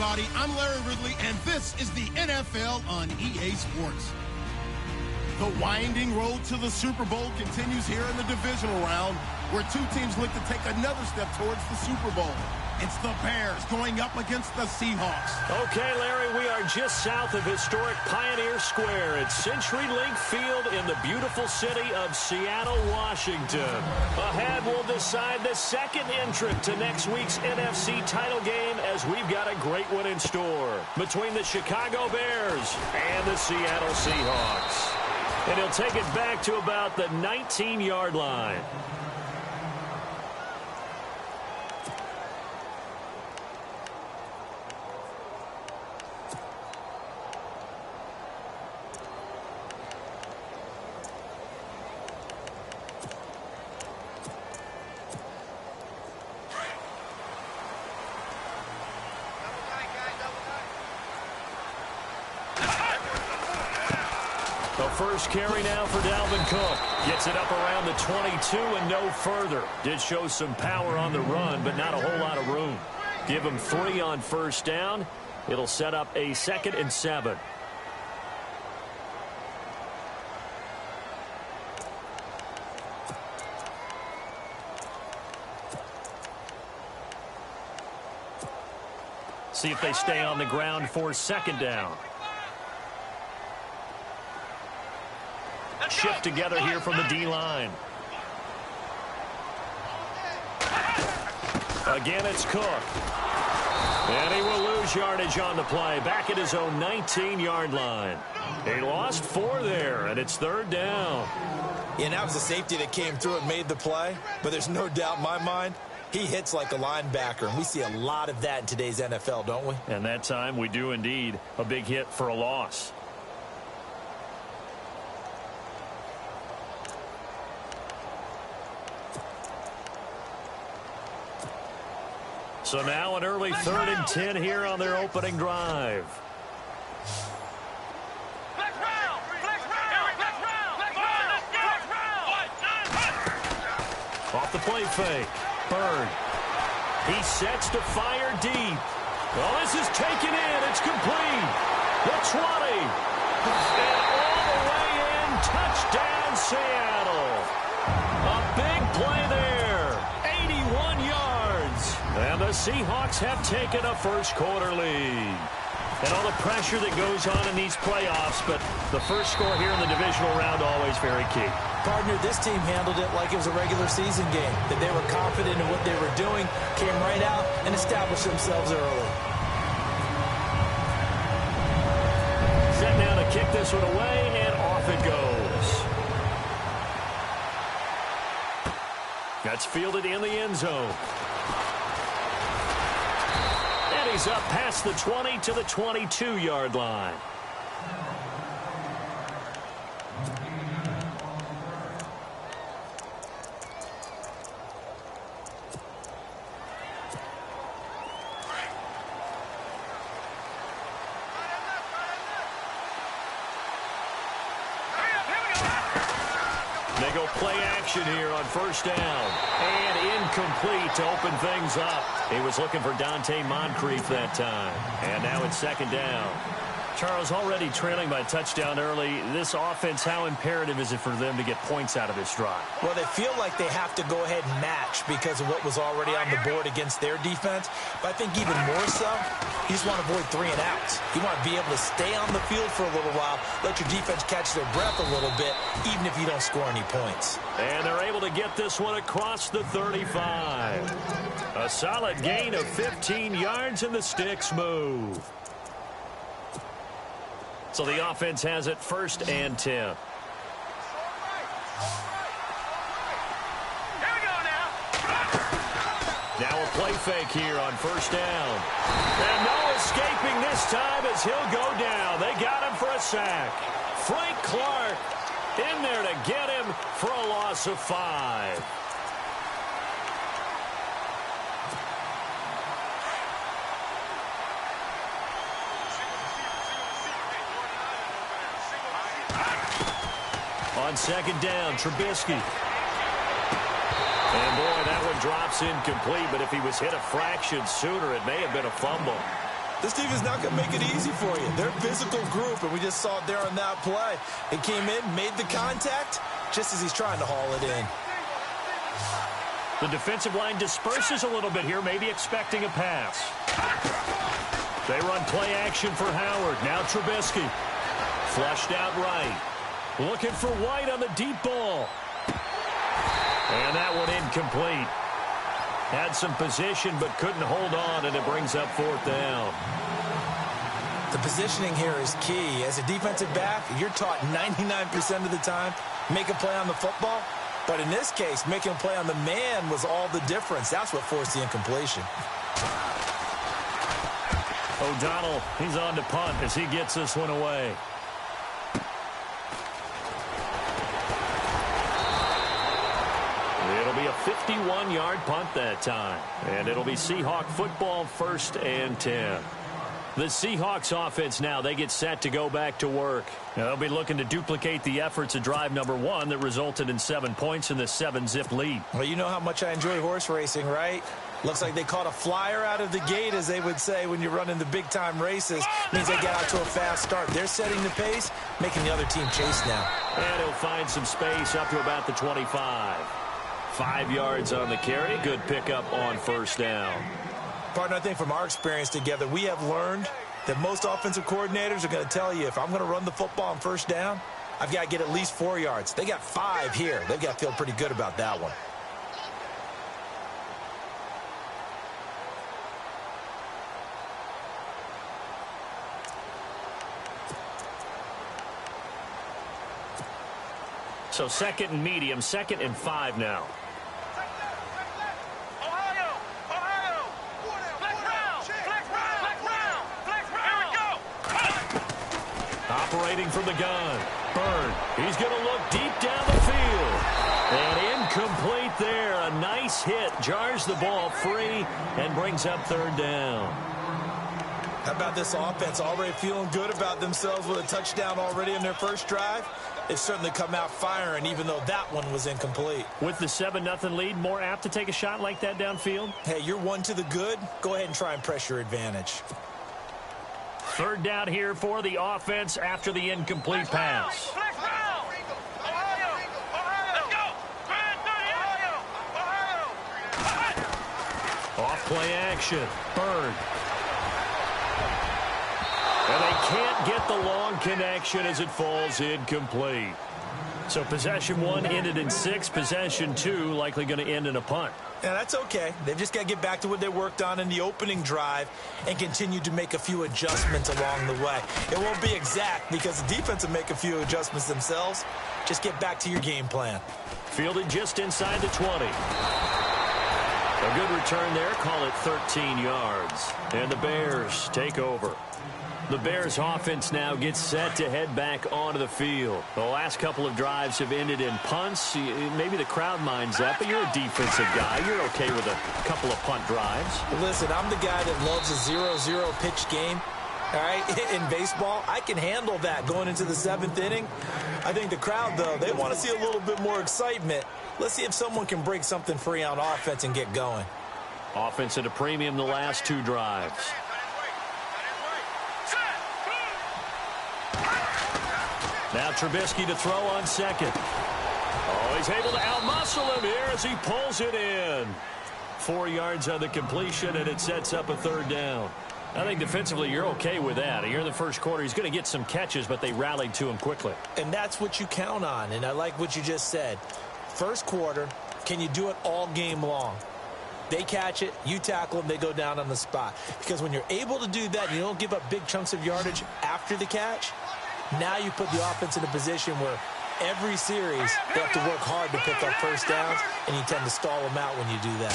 everybody. I'm Larry Ridley, and this is the NFL on EA Sports. The winding road to the Super Bowl continues here in the divisional round, where two teams look to take another step towards the Super Bowl. It's the Bears going up against the Seahawks. Okay, Larry, we are just south of historic Pioneer Square at CenturyLink Field in the beautiful city of Seattle, Washington. Ahead, we'll decide the second entrant to next week's NFC title game, as we've got a great one in store between the Chicago Bears and the Seattle Seahawks. And he'll take it back to about the 19-yard line. The first carry now for Dalvin Cook. Gets it up around the 22 and no further. Did show some power on the run, but not a whole lot of room. Give him 3 on first down. It'll set up a 2nd and 7. See if they stay on the ground for 2nd down. Shift together here from the D-line. Again, it's Cook. And he will lose yardage on the play. Back at his own 19-yard line. He lost 4 there, and it's 3rd down. Yeah, that was a safety that came through and made the play. But there's no doubt in my mind, he hits like a linebacker. And we see a lot of that in today's NFL, don't we? And that time we do indeed. A big hit for a loss. So now an early 3rd and 10 here on their opening drive. Off the play fake. Bird. He sets to fire deep. Well, this is taken in. It's complete. The 20. And all the way in. Touchdown, Seattle. A big play there. 81 yards. And the Seahawks have taken a first-quarter lead. And all the pressure that goes on in these playoffs, but the first score here in the divisional round always very key. Partner, this team handled it like it was a regular season game. That they were confident in what they were doing, came right out and established themselves early. Set now to kick this one away, and off it goes. That's fielded in the end zone. And he's up past the 20 to the 22-yard line. They go play action here on first down. And incomplete to open things up. He was looking for Dante Moncrief that time. And now it's 2nd down. Charles, already trailing by a touchdown early. This offense, how imperative is it for them to get points out of this drive? Well, they feel like they have to go ahead and match because of what was already on the board against their defense. But I think even more so, you just want to avoid 3 and outs. You want to be able to stay on the field for a little while, let your defense catch their breath a little bit, even if you don't score any points. And they're able to get this one across the 35. A solid gain of 15 yards, and the sticks move. So the offense has it 1st and 10. Now a play fake here on first down. And no escaping this time as he'll go down. They got him for a sack. Frank Clark in there to get him for a loss of 5. On 2nd down, Trubisky. And boy, that one drops incomplete, but if he was hit a fraction sooner, it may have been a fumble. This defense is not going to make it easy for you. They're a physical group, and we just saw it there on that play. It came in, made the contact, just as he's trying to haul it in. The defensive line disperses a little bit here, maybe expecting a pass. They run play action for Howard. Now Trubisky. Flushed out right. Looking for White on the deep ball. And that one incomplete. Had some position but couldn't hold on, and it brings up 4th down. The positioning here is key. As a defensive back, you're taught 99% of the time, make a play on the football. But in this case, making a play on the man was all the difference. That's what forced the incompletion. O'Donnell, he's on to punt as he gets this one away. It'll be a 51-yard punt that time. And it'll be Seahawk football, 1st and 10. The Seahawks offense now, they get set to go back to work. Now, they'll be looking to duplicate the efforts of drive number 1 that resulted in 7 points in the 7-zip lead. Well, you know how much I enjoy horse racing, right? Looks like they caught a flyer out of the gate, as they would say when you're running the big-time races. Means they get out to a fast start. They're setting the pace, making the other team chase now. And he'll find some space up to about the 25. 5 yards on the carry. Good pickup on 1st down. Partner, I think from our experience together, we have learned that most offensive coordinators are going to tell you, if I'm going to run the football on 1st down, I've got to get at least 4 yards. They got 5 here. They've got to feel pretty good about that one. So 2nd and medium, 2nd and 5 now. Operating from the gun. Bird. He's going to look deep down the field. And incomplete there. A nice hit. Jars the ball free and brings up 3rd down. How about this offense already feeling good about themselves with a touchdown already in their first drive? They've certainly come out firing, even though that one was incomplete. With the 7-0 lead, more apt to take a shot like that downfield? Hey, you're 1 to the good. Go ahead and try and press your advantage. 3rd down here for the offense after the incomplete pass. Off play action. Bird. And they can't get the long connection as it falls incomplete. So possession 1 ended in 6. Possession 2 likely going to end in a punt. Yeah, that's okay. They've just got to get back to what they worked on in the opening drive and continue to make a few adjustments along the way. It won't be exact because the defense will make a few adjustments themselves. Just get back to your game plan. Fielded just inside the 20. A good return there. Call it 13 yards. And the Bears take over. The Bears offense now gets set to head back onto the field. The last couple of drives have ended in punts. Maybe the crowd minds that, but you're a defensive guy. You're okay with a couple of punt drives. Listen, I'm the guy that loves a 0-0 pitch game. All right, in baseball, I can handle that going into the 7th inning. I think the crowd, though, they want to see a little bit more excitement. Let's see if someone can break something free on offense and get going. Offense at a premium the last 2 drives. Now Trubisky to throw on 2nd. Oh, he's able to outmuscle him here as he pulls it in. 4 yards on the completion, and it sets up a 3rd down. I think defensively you're okay with that. Here in the first quarter, he's going to get some catches, but they rallied to him quickly. And that's what you count on, and I like what you just said. First quarter, can you do it all game long? They catch it, you tackle them, they go down on the spot. Because when you're able to do that, and you don't give up big chunks of yardage after the catch, now you put the offense in a position where every series they have to work hard to pick up first downs, and you tend to stall them out when you do that.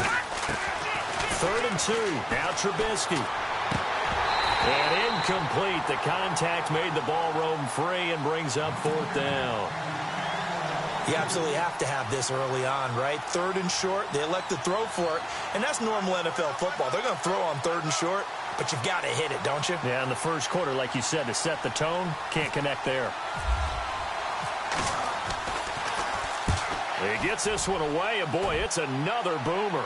3rd and 2. Now Trubisky. And incomplete. The contact made the ball roam free and brings up 4th down. You absolutely have to have this early on, right? 3rd and short, they elect to throw for it, and that's normal NFL football. They're going to throw on 3rd and short, but you've got to hit it, don't you? Yeah, in the first quarter, like you said, to set the tone, can't connect there. He gets this one away, and boy, it's another boomer.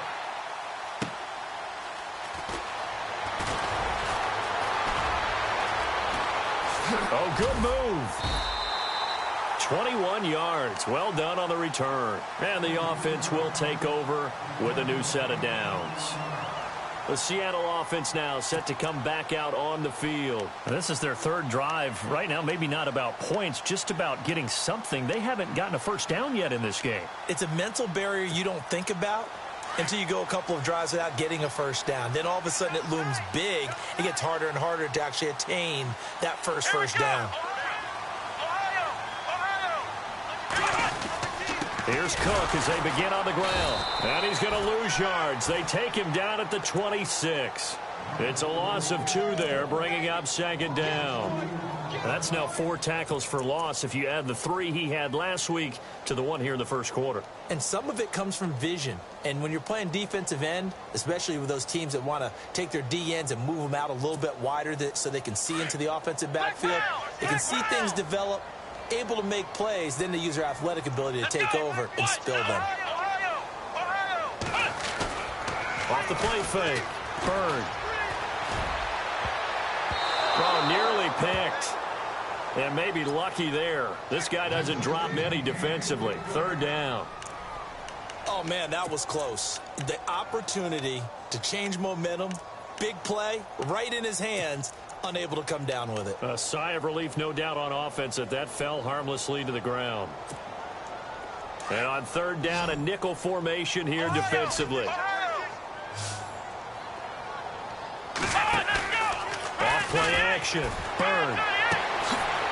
Oh, good move. 21 yards. Well done on the return. And the offense will take over with a new set of downs. The Seattle offense now set to come back out on the field. This is their third drive. Right now, maybe not about points, just about getting something. They haven't gotten a first down yet in this game. It's a mental barrier you don't think about until you go a couple of drives without getting a first down. Then all of a sudden it looms big. It gets harder and harder to actually attain that first down. Here's Cook as they begin on the ground. And he's going to lose yards. They take him down at the 26. It's a loss of 2 there, bringing up second down. That's now 4 tackles for loss if you add the 3 he had last week to the 1 here in the first quarter. And some of it comes from vision. And when you're playing defensive end, especially with those teams that want to take their D ends and move them out a little bit wider so they can see into the offensive backfield, they can see things develop, able to make plays, then they use their athletic ability to take over and spill them. Off the play fake. Bird. Oh, nearly picked. And maybe lucky there. This guy doesn't drop many defensively. Third down. Oh, man, that was close. The opportunity to change momentum, big play, right in his hands, unable to come down with it. A sigh of relief, no doubt, on offense that fell harmlessly to the ground. And on third down, a nickel formation here defensively. Off-play action. Bird.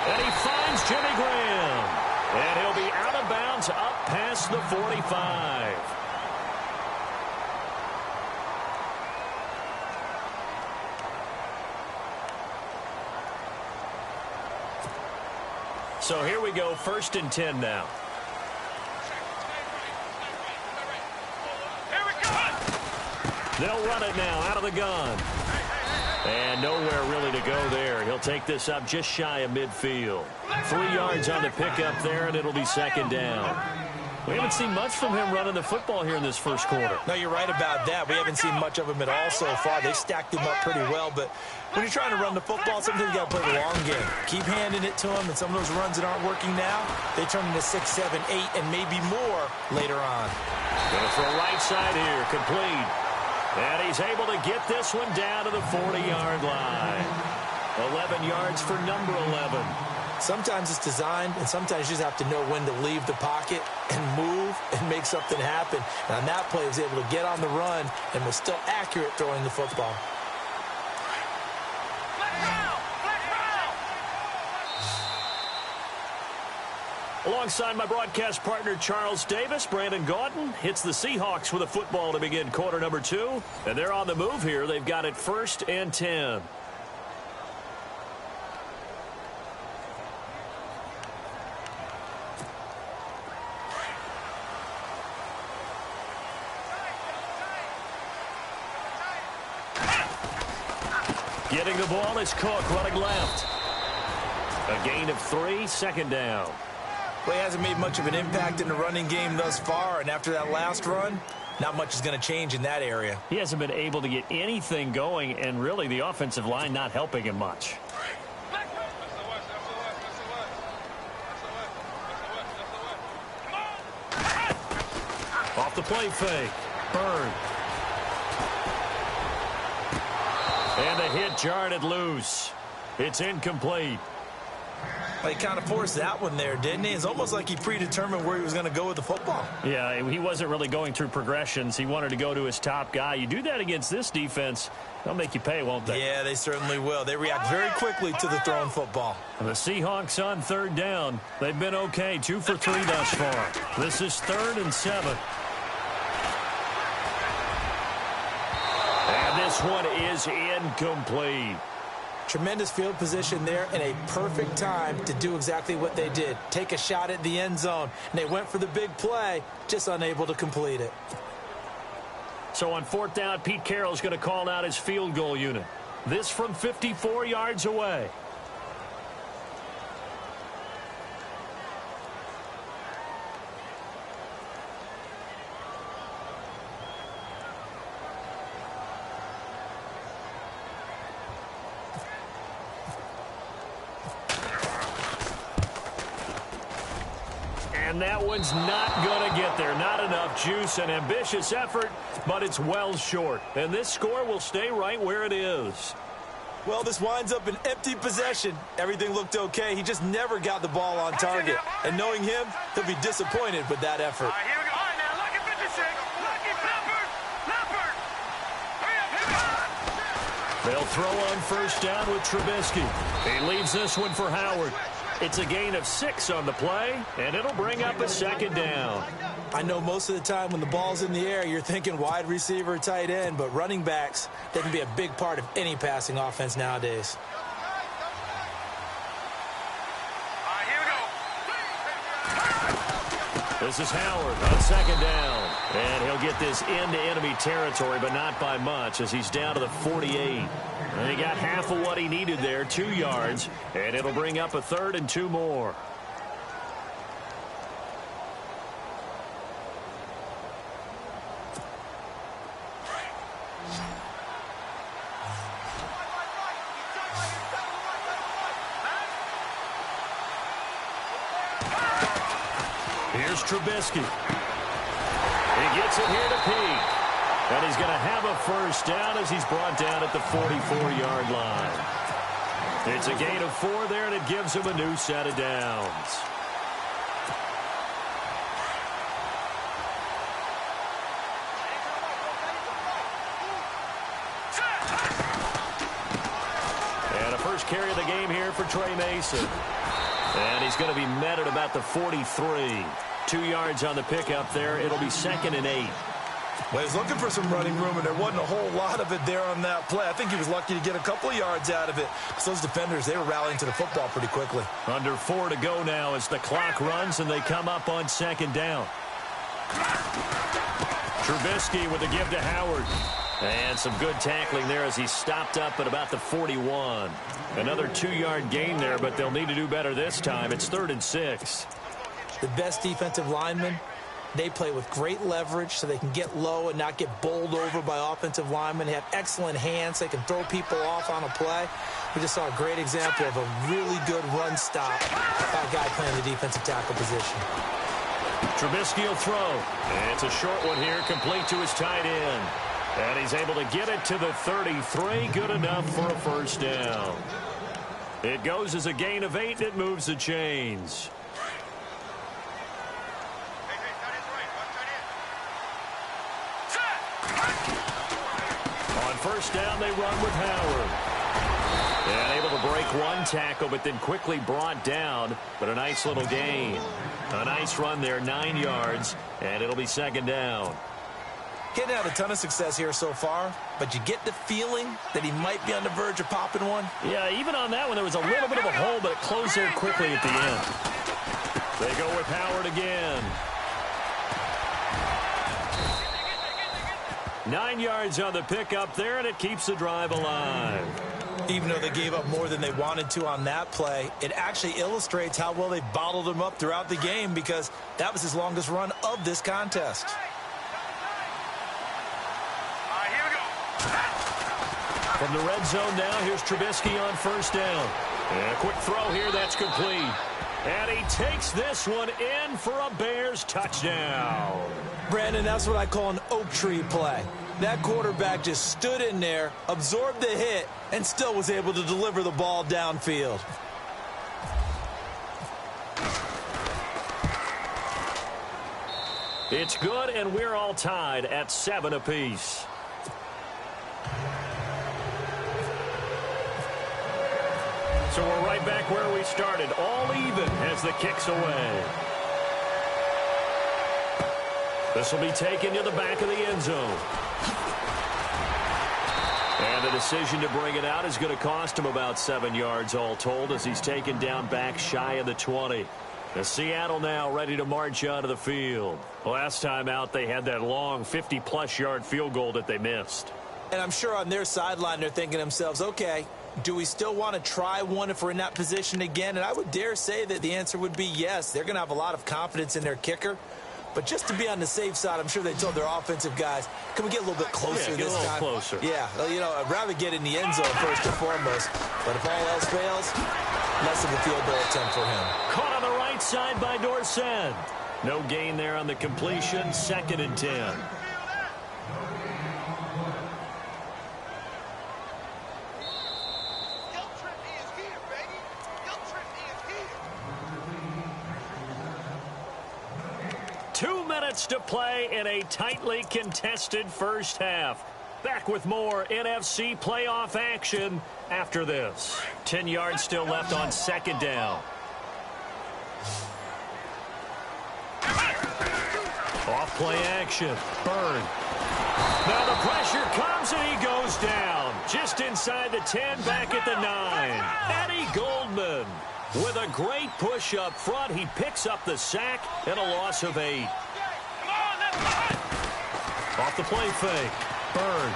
And he finds Jimmy Graham. And he'll be out of bounds up past the 45. So here we go, 1st and 10 now. They'll run it now out of the gun. And nowhere really to go there. He'll take this up just shy of midfield. 3 yards on the pickup there, and it'll be second down. We haven't seen much from him running the football here in this first quarter. No, you're right about that. We haven't seen much of him at all so far. They've stacked him up pretty well, but when you're trying to run the football, sometimes you got to play the long game. Keep handing it to him, and some of those runs that aren't working now, they turn into 6, 7, 8, and maybe more later on. Going to throw right side here, complete. And he's able to get this one down to the 40-yard line. 11 yards for number 11. Sometimes it's designed, and sometimes you just have to know when to leave the pocket and move and make something happen. And on that play, he was able to get on the run and was still accurate throwing the football. Alongside my broadcast partner, Charles Davis, Brandon Gaudin hits the Seahawks with a football to begin quarter number 2. And they're on the move here. They've got it 1st and 10. Getting the ball is Cook running left. A gain of 3, second down. Well, he hasn't made much of an impact in the running game thus far, and after that last run, not much is going to change in that area. He hasn't been able to get anything going, and really the offensive line not helping him much. Off the play fake. Bird. And the hit jarred it loose. It's incomplete. Well, he kind of forced that one there, didn't he? It's almost like he predetermined where he was going to go with the football. Yeah, he wasn't really going through progressions. He wanted to go to his top guy. You do that against this defense, they'll make you pay, won't they? Yeah, they certainly will. They react very quickly to the thrown football. And the Seahawks on third down. They've been okay, 2 for 3 thus far. This is 3rd and 7. And this one is incomplete. Tremendous field position there and a perfect time to do exactly what they did. Take a shot at the end zone. And they went for the big play, just unable to complete it. So on 4th down, Pete Carroll's going to call out his field goal unit. This from 54 yards away. And that one's not going to get there. Not enough juice. An ambitious effort, but it's well short. And this score will stay right where it is. Well, this winds up an empty possession. Everything looked okay. He just never got the ball on target. And knowing him, he'll be disappointed with that effort. All right, here we go. All right, now, lucky 56. Lucky Pepper. Hurry up, They'll throw on first down with Trubisky. He leaves this one for Howard. It's a gain of 6 on the play, and it'll bring up a second down. I know most of the time when the ball's in the air, you're thinking wide receiver, tight end, but running backs, they can be a big part of any passing offense nowadays. All right, here we go. This is Howard on second down. And he'll get this into enemy territory, but not by much as he's down to the 48. And he got half of what he needed there, 2 yards, and it'll bring up a 3rd and 2 more. Here's Trubisky. He gets it here to Peake. And he's going to have a first down as he's brought down at the 44-yard line. It's a gain of 4 there, and it gives him a new set of downs. And a first carry of the game here for Trey Mason. And he's going to be met at about the 43. 2 yards on the pickup there. It'll be 2nd and 8. Well, he's looking for some running room, and there wasn't a whole lot of it there on that play. I think he was lucky to get a couple of yards out of it. Because those defenders, they were rallying to the football pretty quickly. Under 4 to go now as the clock runs, and they come up on second down. Trubisky with a give to Howard. And some good tackling there as he stopped up at about the 41. Another 2-yard gain there, but they'll need to do better this time. It's 3rd and 6. The best defensive linemen, they play with great leverage so they can get low and not get bowled over by offensive linemen. They have excellent hands. They can throw people off on a play. We just saw a great example of a really good run stop by a guy playing the defensive tackle position. Trubisky will throw. And it's a short one here, complete to his tight end. And he's able to get it to the 33. Good enough for a first down. It goes as a gain of 8, and it moves the chains. On first down, they run with Howard. And able to break one tackle, but then quickly brought down. But a nice little gain. A nice run there, 9 yards, and it'll be 2nd down. Getting out a ton of success here so far, but you get the feeling that he might be on the verge of popping one. Yeah, even on that one, there was a little bit of a hole, but it closed there quickly at the end. They go with Howard again. 9 yards on the pickup there, and it keeps the drive alive. Even though they gave up more than they wanted to on that play, it actually illustrates how well they bottled him up throughout the game because that was his longest run of this contest. From the red zone now, here's Trubisky on first down. And a quick throw here, that's complete. And he takes this one in for a Bears touchdown. Brandon, that's what I call an oak tree play. That quarterback just stood in there, absorbed the hit, and still was able to deliver the ball downfield. It's good, and we're all tied at 7 apiece. So we're right back where we started, all even as the kick's away. This will be taken to the back of the end zone. And the decision to bring it out is going to cost him about 7 yards all told as he's taken down back shy of the 20. The Seattle now ready to march onto the field. Last time out, they had that long 50-plus yard field goal that they missed. And I'm sure on their sideline they're thinking to themselves, okay, do we still want to try one if we're in that position again? And I would dare say that the answer would be yes. They're going to have a lot of confidence in their kicker. But just to be on the safe side, I'm sure they told their offensive guys, can we get a little bit closer this time? Closer. Yeah, well, you know, I'd rather get in the end zone first and foremost. But if all else fails, less of a field goal attempt for him. Caught on the right side by Dorsett. No gain there on the completion. 2nd and 10. To play in a tightly contested first half. Back with more NFC playoff action after this. 10 yards still left on 2nd down. Off play action. Bird. Now the pressure comes and he goes down. Just inside the 10, back at the 9. Eddie Goldman with a great push up front. He picks up the sack and a loss of 8. Off the play fake. Bird.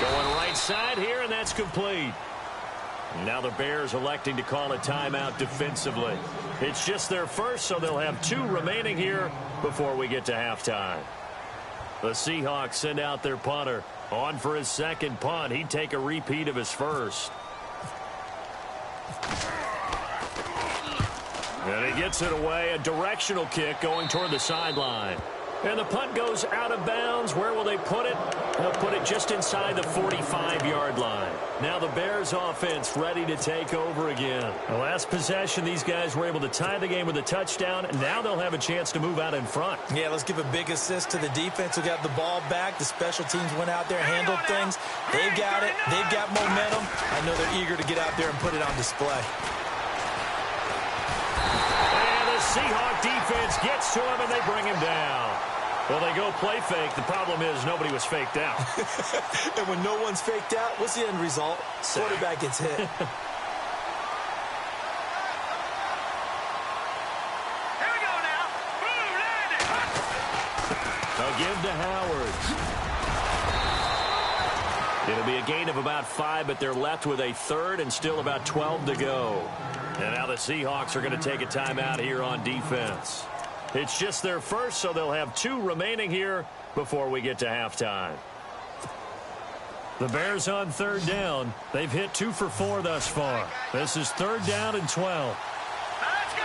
Going right side here, and that's complete. Now the Bears electing to call a timeout defensively. It's just their first, so they'll have 2 remaining here before we get to halftime. The Seahawks send out their punter. On for his 2nd punt. He'd take a repeat of his first. And he gets it away. A directional kick going toward the sideline. And the punt goes out of bounds. Where will they put it? They'll put it just inside the 45-yard line. Now the Bears offense ready to take over again. The last possession, these guys were able to tie the game with a touchdown. And now they'll have a chance to move out in front. Yeah, let's give a big assist to the defense who got the ball back. The special teams went out there, handled things. They've got it. They've got momentum. I know they're eager to get out there and put it on display. And the Seahawk defense gets to him, and they bring him down. Well, they go play fake. The problem is nobody was faked out. And when no one's faked out, what's the end result? Quarterback gets hit. Here we go now. Boom, landed. They'll give to Howard. It'll be a gain of about 5, but they're left with a 3rd and still about 12 to go. And now the Seahawks are going to take a timeout here on defense. It's just their first, so they'll have 2 remaining here before we get to halftime. The Bears on 3rd down. They've hit 2 for 4 thus far. This is 3rd down and 12. Let's go.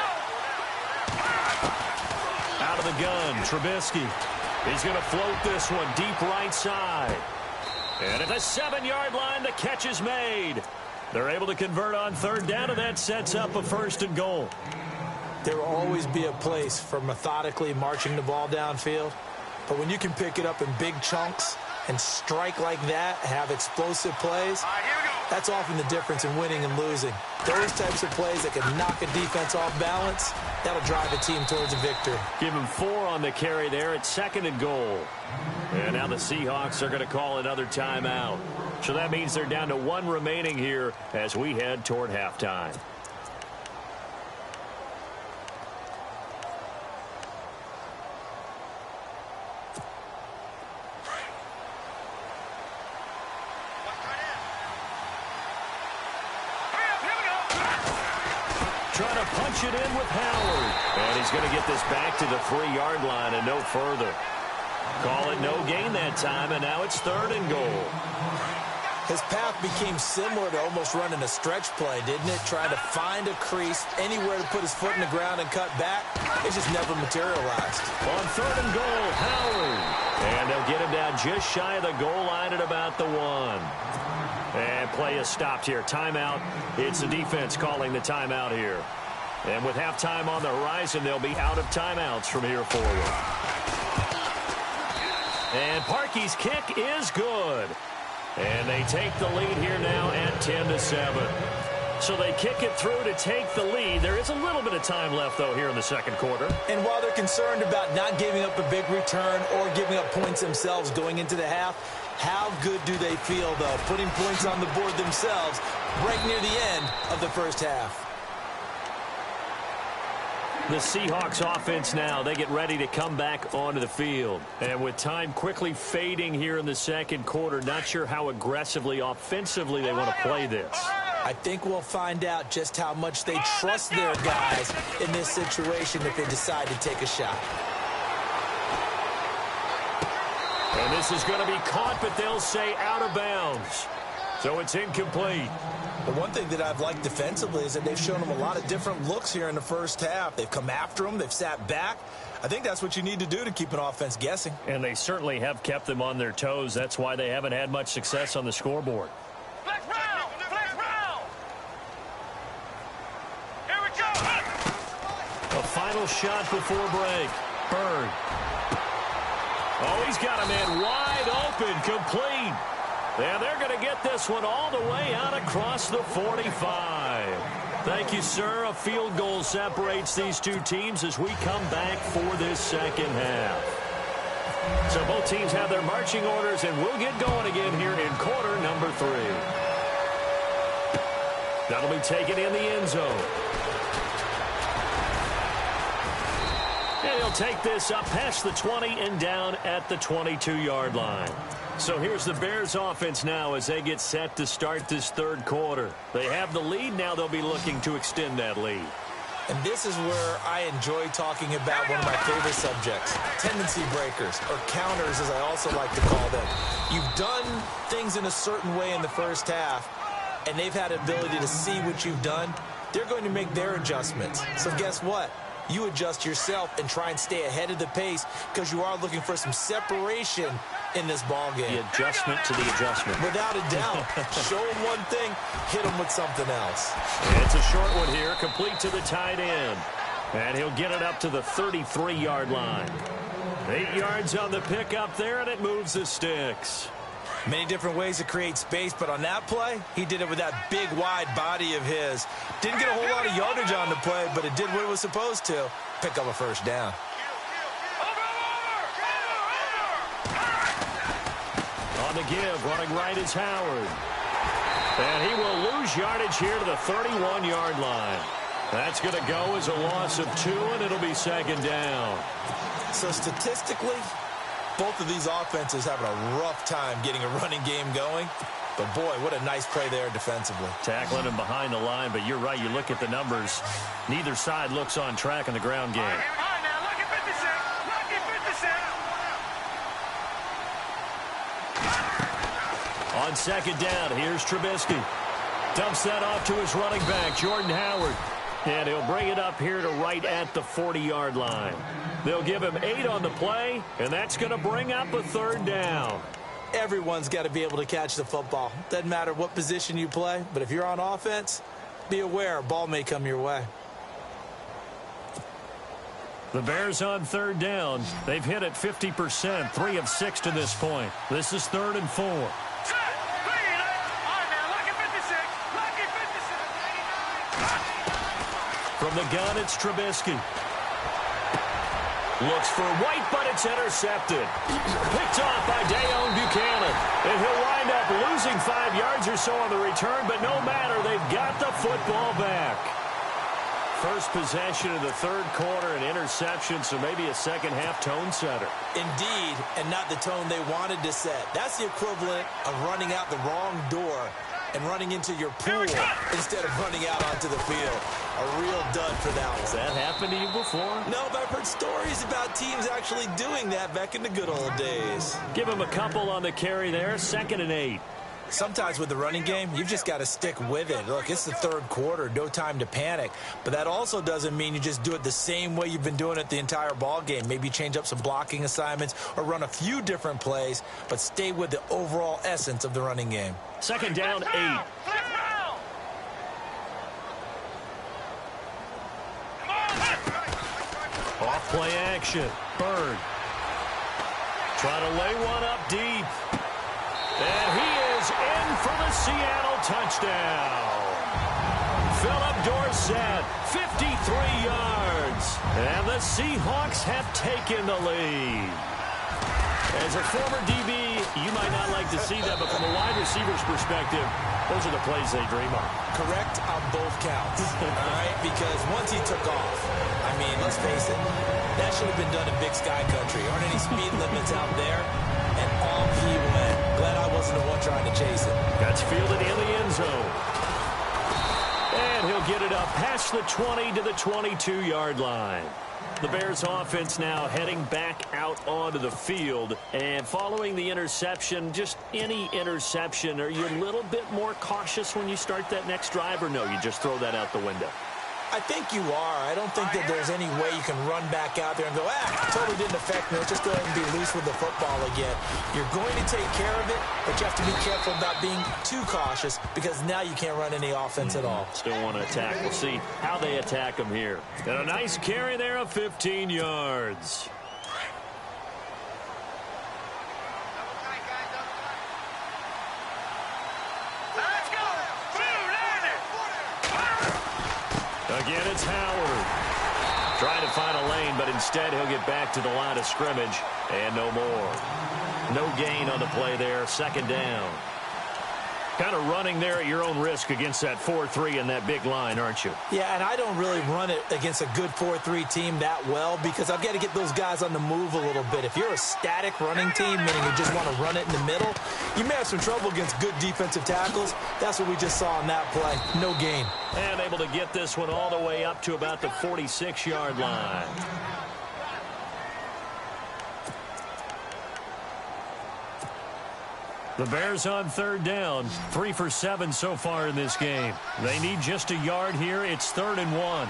Out of the gun, Trubisky. He's going to float this one deep right side. And at the 7-yard line, the catch is made. They're able to convert on 3rd down, and that sets up a 1st and goal. There will always be a place for methodically marching the ball downfield. But when you can pick it up in big chunks and strike like that, have explosive plays, All right, here we go. that's often the difference in winning and losing. Those types of plays that can knock a defense off balance, that'll drive a team towards a victory. Give him 4 on the carry there at 2nd and goal. And now the Seahawks are going to call another timeout. So that means they're down to 1 remaining here as we head toward halftime. Trying to punch it in with Howard. And he's going to get this back to the 3-yard line and no further. Call it no gain that time, and now it's 3rd and goal. His path became similar to almost running a stretch play, didn't it? Trying to find a crease, anywhere to put his foot in the ground and cut back. It just never materialized. On 3rd and goal, Howard. And they'll get him down just shy of the goal line at about the 1. And play is stopped here. Timeout. It's the defense calling the timeout here. And with halftime on the horizon, they'll be out of timeouts from here forward. And Parkey's kick is good. And they take the lead here now at 10-7. So they kick it through to take the lead. There is a little bit of time left, though, here in the 2nd quarter. And while they're concerned about not giving up a big return or giving up points themselves going into the half, how good do they feel, though, putting points on the board themselves right near the end of the first half? The Seahawks offense now, they get ready to come back onto the field. And with time quickly fading here in the 2nd quarter, not sure how aggressively, offensively they want to play this. I think we'll find out just how much they trust their guys in this situation if they decide to take a shot. And this is going to be caught, but they'll say out of bounds. So it's incomplete. The one thing that I've liked defensively is that they've shown them a lot of different looks here in the first half. They've come after them. They've sat back. I think that's what you need to do to keep an offense guessing. And they certainly have kept them on their toes. That's why they haven't had much success on the scoreboard. Flex round! Flex round! Here we go! A final shot before break. Bird. Oh, he's got a man wide open, complete. And they're going to get this one all the way out across the 45. Thank you, sir. A field goal separates these two teams as we come back for this second half. So both teams have their marching orders, and we'll get going again here in quarter number 3. That'll be taken in the end zone. And he'll take this up past the 20 and down at the 22-yard line. So here's the Bears offense now as they get set to start this third quarter. They have the lead. Now they'll be looking to extend that lead. And this is where I enjoy talking about one of my favorite subjects, tendency breakers, or counters as I also like to call them. You've done things in a certain way in the first half, and they've had the ability to see what you've done. They're going to make their adjustments. So guess what? You adjust yourself and try and stay ahead of the pace because you are looking for some separation in this ball game. The adjustment to the adjustment. Without a doubt. Show them one thing, hit them with something else. And it's a short one here, complete to the tight end. And he'll get it up to the 33-yard line. 8 yards on the pickup there, and it moves the sticks. Many different ways to create space, but on that play, he did it with that big, wide body of his. Didn't get a whole lot of yardage on the play, but it did what it was supposed to. Pick up a first down. On the give, running right is Howard. And he will lose yardage here to the 31-yard line. That's going to go as a loss of 2, and it'll be second down. So statistically, both of these offenses having a rough time getting a running game going. But, boy, what a nice play there defensively. Tackling him behind the line, but you're right. You look at the numbers. Neither side looks on track in the ground game. All right, now, look at 56. Look at 56. On second down, here's Trubisky. Dumps that off to his running back, Jordan Howard. And he'll bring it up here to right at the 40-yard line. They'll give him 8 on the play, and that's going to bring up a third down. Everyone's got to be able to catch the football. Doesn't matter what position you play, but if you're on offense, be aware a ball may come your way. The Bears on third down. They've hit it 50%, 3 of 6 to this point. This is 3rd and 4. From the gun, it's Trubisky. Looks for White, but it's intercepted. Picked off by Dayon Buchanan. And he'll wind up losing 5 yards or so on the return, but no matter, they've got the football back. First possession of the third quarter, an interception, so maybe a second-half tone setter. Indeed, and not the tone they wanted to set. That's the equivalent of running out the wrong door and running into your pool instead of running out onto the field. A real dud for that one. Has that happened to you before? No, but I've heard stories about teams actually doing that back in the good old days. Give him a couple on the carry there, 2nd and 8. Sometimes with the running game, you've just got to stick with it. Look, it's the third quarter, no time to panic. But that also doesn't mean you just do it the same way you've been doing it the entire ball game. Maybe change up some blocking assignments or run a few different plays, but stay with the overall essence of the running game. 2nd down, 8. Off play action. Bird. Trying to lay one up deep. And he is in for the Seattle touchdown. Philip Dorsett, 53 yards. And the Seahawks have taken the lead. As a former DB, you might not like to see that, but from a wide receiver's perspective, those are the plays they dream of. Correct on both counts, all right? Because once he took off, I mean, let's face it, that should have been done in Big Sky Country. Aren't any speed limits out there? And off he went. Glad I wasn't the one trying to chase it. That's fielded in the end zone. And he'll get it up past the 20 to the 22-yard line. The Bears offense now heading back out onto the field. And following the interception, just any interception, are you a little bit more cautious when you start that next drive, or no, you just throw that out the window? I think you are. I don't think that there's any way you can run back out there and go, totally didn't affect me. Let's just go ahead and be loose with the football again. You're going to take care of it, but you have to be careful about being too cautious because now you can't run any offense at all. Still want to attack. We'll see how they attack them here. And a nice carry there of 15 yards. Again, it's Howard. Trying to find a lane, but instead he'll get back to the line of scrimmage, and no more. No gain on the play there, second down. Kind of running there at your own risk against that 4-3 and that big line, aren't you? Yeah, and I don't really run it against a good 4-3 team that well because I've got to get those guys on the move a little bit. If you're a static running team, meaning you just want to run it in the middle, you may have some trouble against good defensive tackles. That's what we just saw on that play. No gain. And able to get this one all the way up to about the 46-yard line. The Bears on third down, 3 for 7 so far in this game. They need just a yard here. It's 3rd and 1.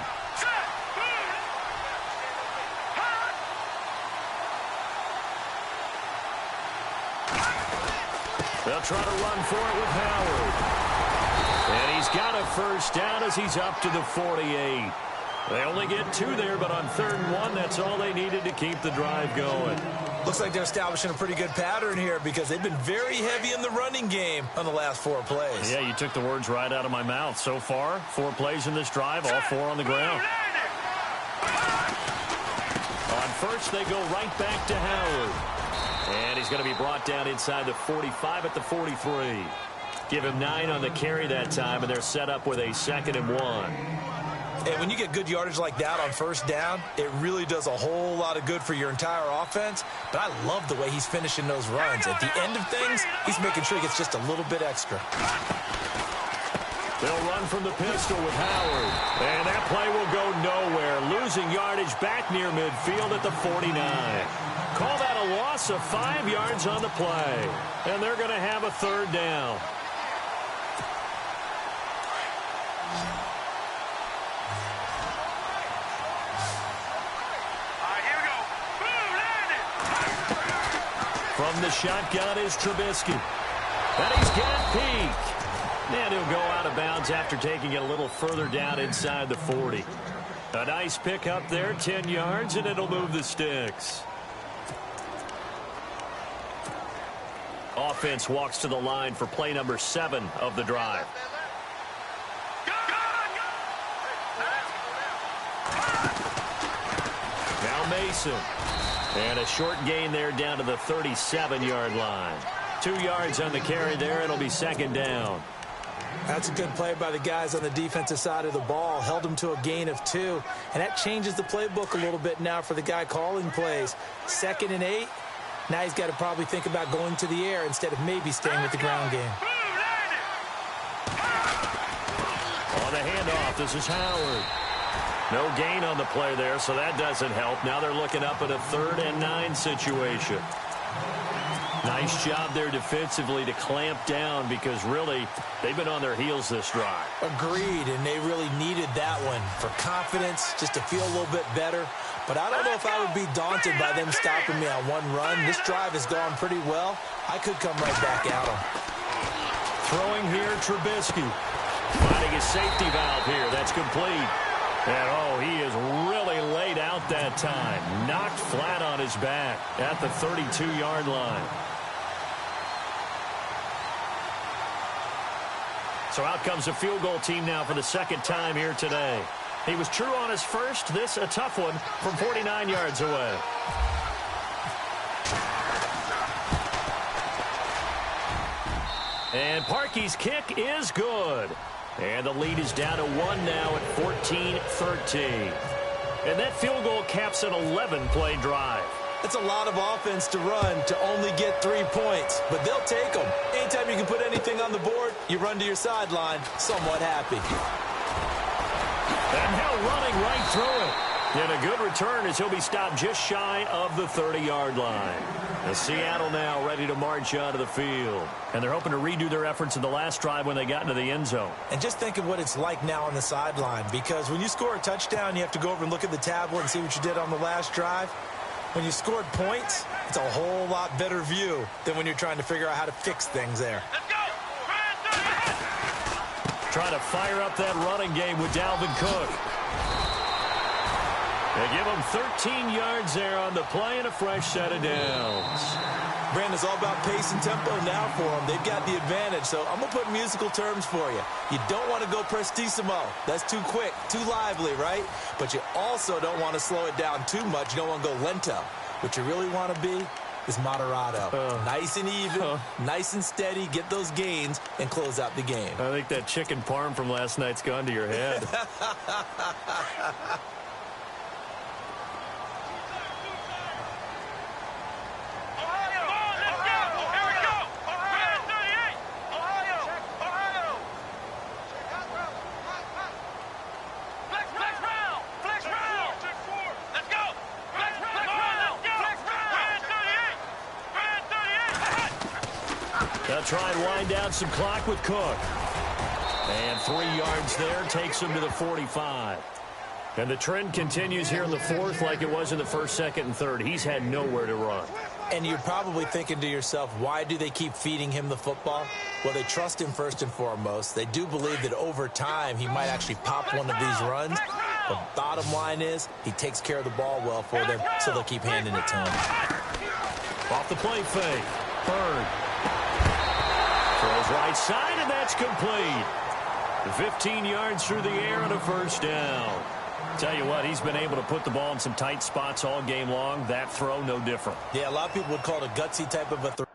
They'll try to run for it with Howard. And he's got a first down as he's up to the 48. They only get 2 there, but on 3rd and 1, that's all they needed to keep the drive going. Looks like they're establishing a pretty good pattern here because they've been very heavy in the running game on the last 4 plays. Yeah, you took the words right out of my mouth. So far, 4 plays in this drive, all 4 on the ground. On first, they go right back to Howard. And he's going to be brought down inside the 45 at the 43. Give him 9 on the carry that time, and they're set up with a 2nd and 1. And when you get good yardage like that on first down, it really does a whole lot of good for your entire offense. But I love the way he's finishing those runs. At the end of things, he's making sure he gets just a little bit extra. They'll run from the pistol with Howard. And that play will go nowhere. Losing yardage back near midfield at the 49. Call that a loss of 5 yards on the play. And they're going to have a 3rd down. From the shotgun is Trubisky. And he's got Peak. And he'll go out of bounds after taking it a little further down inside the 40. A nice pick up there, 10 yards, and it'll move the sticks. Offense walks to the line for play number 7 of the drive. Now Mason. And a short gain there down to the 37-yard line. 2 yards on the carry there. It'll be 2nd down. That's a good play by the guys on the defensive side of the ball. Held them to a gain of 2. And that changes the playbook a little bit now for the guy calling plays. 2nd and 8. Now he's got to probably think about going to the air instead of maybe staying with the ground game. On the handoff, this is Howard. No gain on the play there, so that doesn't help. Now they're looking up at a 3rd and 9 situation. Nice job there defensively to clamp down because really they've been on their heels this drive. Agreed, and they really needed that one for confidence, just to feel a little bit better. But I don't know if I would be daunted by them stopping me on one run. This drive has gone pretty well. I could come right back at them. Throwing here, Trubisky. Finding his safety valve here. That's complete. And, oh, he is really laid out that time. Knocked flat on his back at the 32-yard line. So out comes the field goal team now for the 2nd time here today. He was true on his first. This a tough one from 49 yards away. And Parkey's kick is good. And the lead is down to 1 now at 14-13. And that field goal caps an 11-play drive. That's a lot of offense to run to only get 3 points, but they'll take them. Anytime you can put anything on the board, you run to your sideline somewhat happy. And now running right through it. And a good return as he'll be stopped just shy of the 30-yard line. And Seattle now ready to march onto the field. And they're hoping to redo their efforts in the last drive when they got into the end zone. And just think of what it's like now on the sideline, because when you score a touchdown, you have to go over and look at the tablet and see what you did on the last drive. When you scored points, it's a whole lot better view than when you're trying to figure out how to fix things there. Let's go. Trying to fire up that running game with Dalvin Cook. They give him 13 yards there on the play and a fresh set of downs. Brandon, it's all about pace and tempo now for them. They've got the advantage, so I'm going to put musical terms for you. You don't want to go prestissimo. That's too quick, too lively, right? But you also don't want to slow it down too much. You don't want to go lento. What you really want to be is moderato. Nice and even, nice and steady, get those gains, and close out the game. I think that chicken parm from last night's gone to your head. They'll try and wind down some clock with Cook. And 3 yards there takes him to the 45. And the trend continues here in the fourth like it was in the first, second, and third. He's had nowhere to run. And you're probably thinking to yourself, why do they keep feeding him the football? Well, they trust him first and foremost. They do believe that over time he might actually pop one of these runs. The bottom line is he takes care of the ball well for them, so they'll keep handing it to him. Off the play fake. Bird. Throws right side, and that's complete. 15 yards through the air and a first down. Tell you what, he's been able to put the ball in some tight spots all game long. That throw, no different. Yeah, a lot of people would call it a gutsy type of a throw.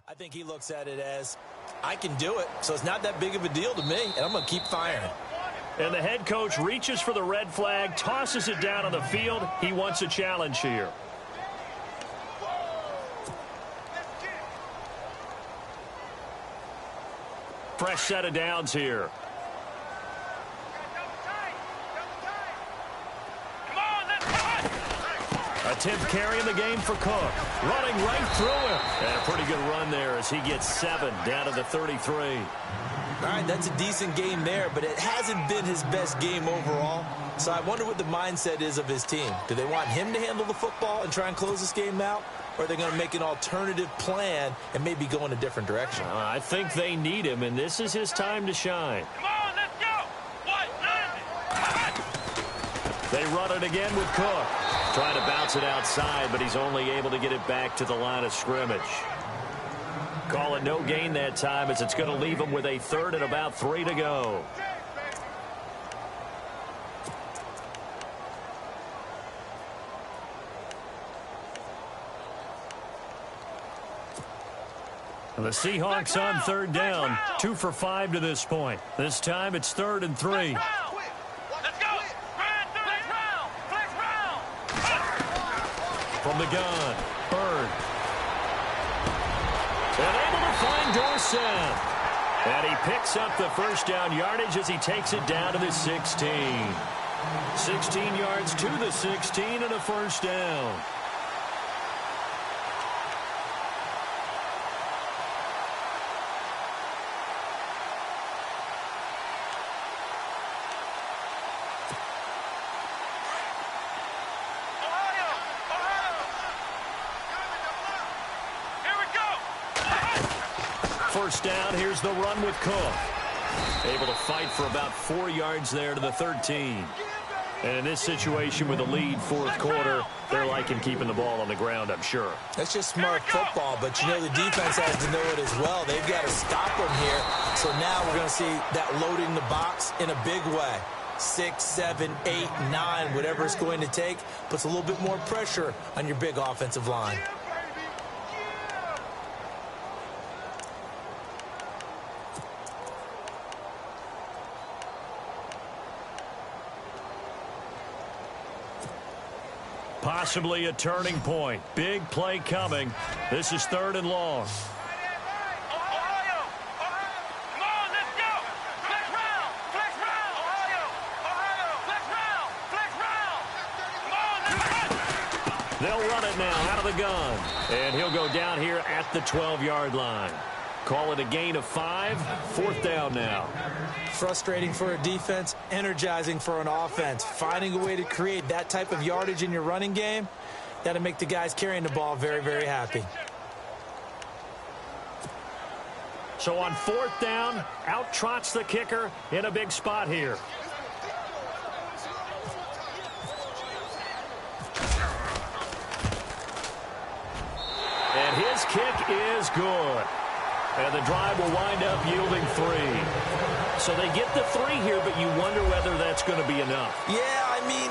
I think he looks at it as, I can do it, so it's not that big of a deal to me, and I'm going to keep firing. And the head coach reaches for the red flag, tosses it down on the field. He wants a challenge here. Fresh set of downs here. A 10th carry in the game for Cook. Running right through him. And a pretty good run there as he gets 7 down to the 33. All right, that's a decent game there, but it hasn't been his best game overall. So I wonder what the mindset is of his team. Do they want him to handle the football and try and close this game out? Or are they going to make an alternative plan and maybe go in a different direction? I think they need him, and this is his time to shine. Come on, let's go. They run it again with Cook. Trying to bounce it outside, but he's only able to get it back to the line of scrimmage. Call it no gain that time as it's going to leave him with a 3rd and about 3 to go. The Seahawks on 3rd down, 2 for 5 to this point. This time it's 3rd and 3. Let's go. Flex round. From the gun, Bird. And able to find Dorsett. And he picks up the first down yardage as he takes it down to the 16. 16 yards to the 16 and a first down. First down, here's the run with Cook. Able to fight for about 4 yards there to the 13. And in this situation with a lead fourth quarter, they're liking keeping the ball on the ground, I'm sure. That's just smart football, but you know the defense has to know it as well. They've got to stop them here. So now we're going to see that loading the box in a big way. 6, 7, 8, 9, whatever it's going to take, puts a little bit more pressure on your big offensive line. Possibly a turning point. Big play coming. This is 3rd and long. Come on, let's go. Flex round. They'll run it now out of the gun. And he'll go down here at the 12-yard line. Call it a gain of 5. 4th down now. Frustrating for a defense, energizing for an offense. Finding a way to create that type of yardage in your running game, that'll make the guys carrying the ball very, very happy. So on 4th down, out trots the kicker in a big spot here. And his kick is good. And the drive will wind up yielding 3. So they get the 3 here, but you wonder whether that's going to be enough. Yeah, I mean,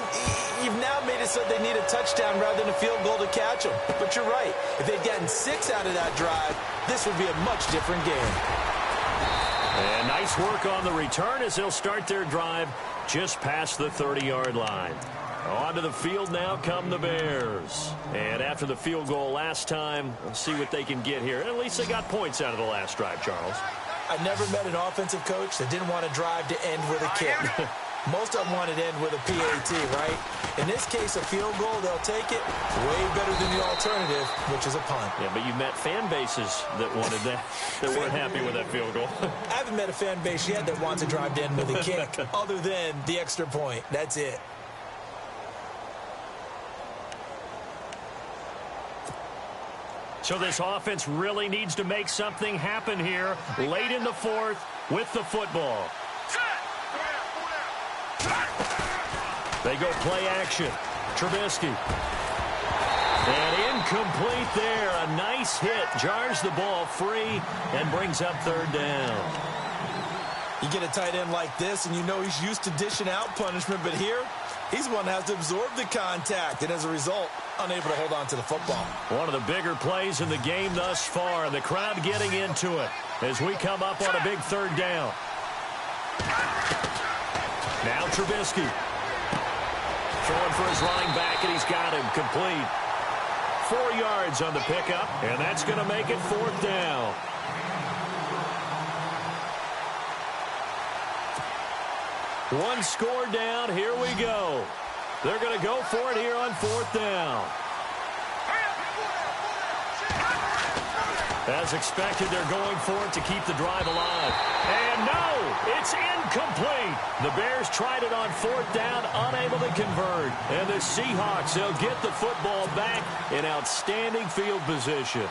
you've now made it so they need a touchdown rather than a field goal to catch them. But you're right. If they'd gotten 6 out of that drive, this would be a much different game. And nice work on the return as they'll start their drive just past the 30-yard line. Onto the field now come the Bears. And after the field goal last time, we'll see what they can get here. At least they got points out of the last drive, Charles. I never met an offensive coach that didn't want to drive to end with a kick. Most of them wanted to end with a PAT, right? In this case, a field goal, they'll take it. Way better than the alternative, which is a punt. Yeah, but you met fan bases that wanted that, that weren't happy with that field goal. I haven't met a fan base yet that wants to drive to end with a kick, other than the extra point. That's it. So this offense really needs to make something happen here late in the 4th with the football. They go play action. Trubisky. And incomplete there. A nice hit. Jars the ball free and brings up 3rd down. You get a tight end like this, and you know he's used to dishing out punishment, but here, he's the one that has to absorb the contact, and as a result, unable to hold on to the football. One of the bigger plays in the game thus far, and the crowd getting into it as we come up on a big 3rd down. Now Trubisky. Throwing for his running back, and he's got him complete. 4 yards on the pickup, and that's going to make it 4th down. One score down. Here we go. They're going to go for it here on 4th down. As expected, they're going for it to keep the drive alive. And no, it's incomplete. The Bears tried it on 4th down, unable to convert. And the Seahawks, they'll get the football back in outstanding field position.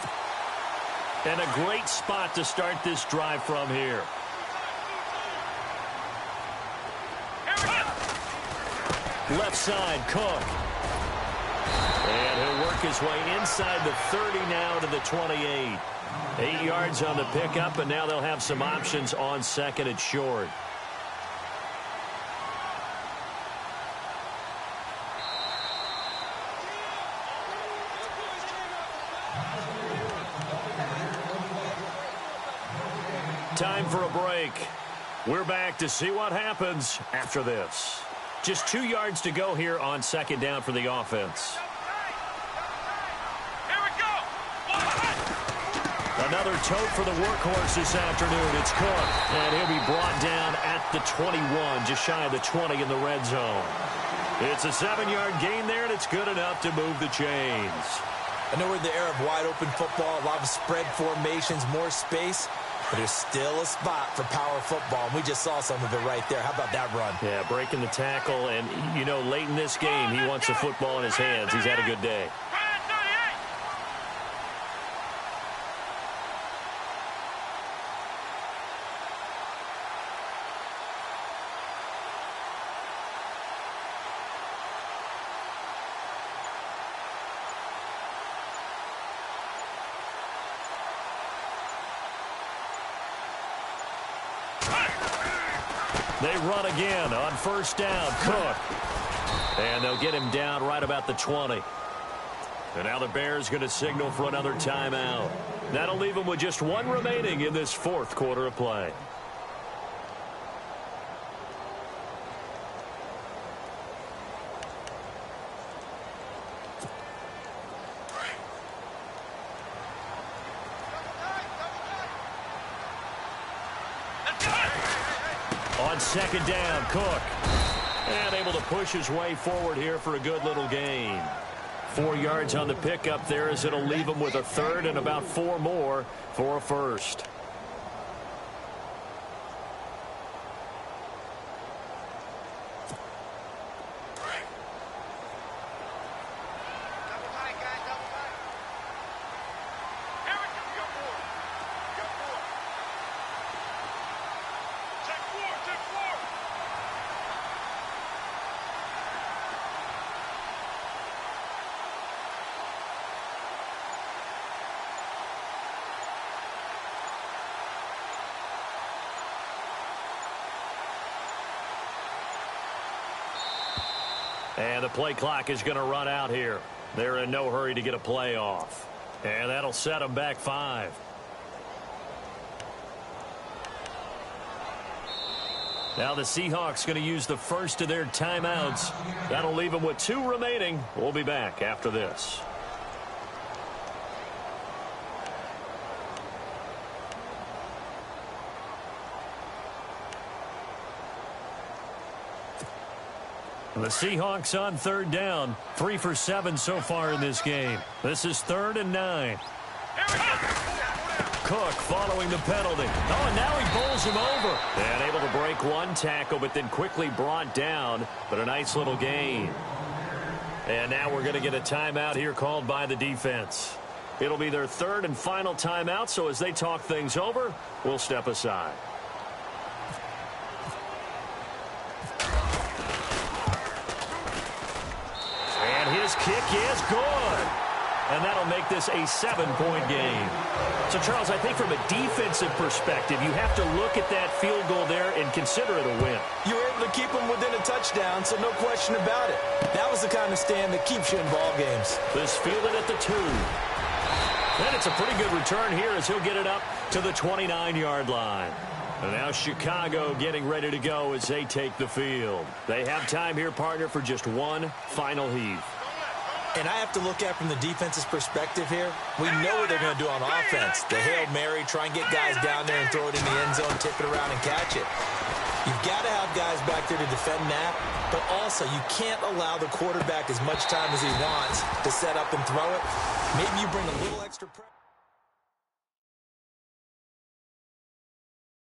And a great spot to start this drive from here. Left side, Cook. And he'll work his way inside the 30 now to the 28. 8 yards on the pickup, and now they'll have some options on 2nd and short. Time for a break. We're back to see what happens after this. Just 2 yards to go here on 2nd down for the offense. Here we go. Another tote for the workhorse this afternoon. It's Cook, and he'll be brought down at the 21, just shy of the 20 in the red zone. It's a 7-yard gain there, and it's good enough to move the chains. I know we're in the era of wide-open football, a lot of spread formations, more space. But there's still a spot for power football, and we just saw some of it right there. How about that run? Yeah, breaking the tackle, and, you know, late in this game, he wants the football in his hands. He's had a good day. They run again on 1st down. Cook. And they'll get him down right about the 20. And now the Bears going to signal for another timeout. That'll leave them with just 1 remaining in this 4th quarter of play. On 2nd down, Cook. And able to push his way forward here for a good little gain. 4 yards on the pickup there, as it'll leave them with a third and about 4 more for a first. And the play clock is going to run out here. They're in no hurry to get a play off. And that'll set them back 5. Now the Seahawks going to use the first of their timeouts. That'll leave them with 2 remaining. We'll be back after this. The Seahawks on 3rd down. 3 for 7 so far in this game. This is 3rd and 9. Cook following the penalty. Oh, and now he bowls him over. And able to break 1 tackle, but then quickly brought down. But a nice little gain. And now we're going to get a timeout here called by the defense. It'll be their 3rd and final timeout, so as they talk things over, we'll step aside. His kick is good. And that'll make this a 7-point game. So, Charles, I think from a defensive perspective, you have to look at that field goal there and consider it a win. You were able to keep them within a touchdown, so no question about it. That was the kind of stand that keeps you in ball games. This fielded at the 2. And it's a pretty good return here as he'll get it up to the 29-yard line. And now Chicago getting ready to go as they take the field. They have time here, partner, for just 1 final heave. And I have to look at from the defense's perspective here. We know what they're going to do on offense. The Hail Mary, try and get guys down there and throw it in the end zone, tip it around and catch it. You've got to have guys back there to defend that, but also you can't allow the quarterback as much time as he wants to set up and throw it. Maybe you bring a little extra pressure.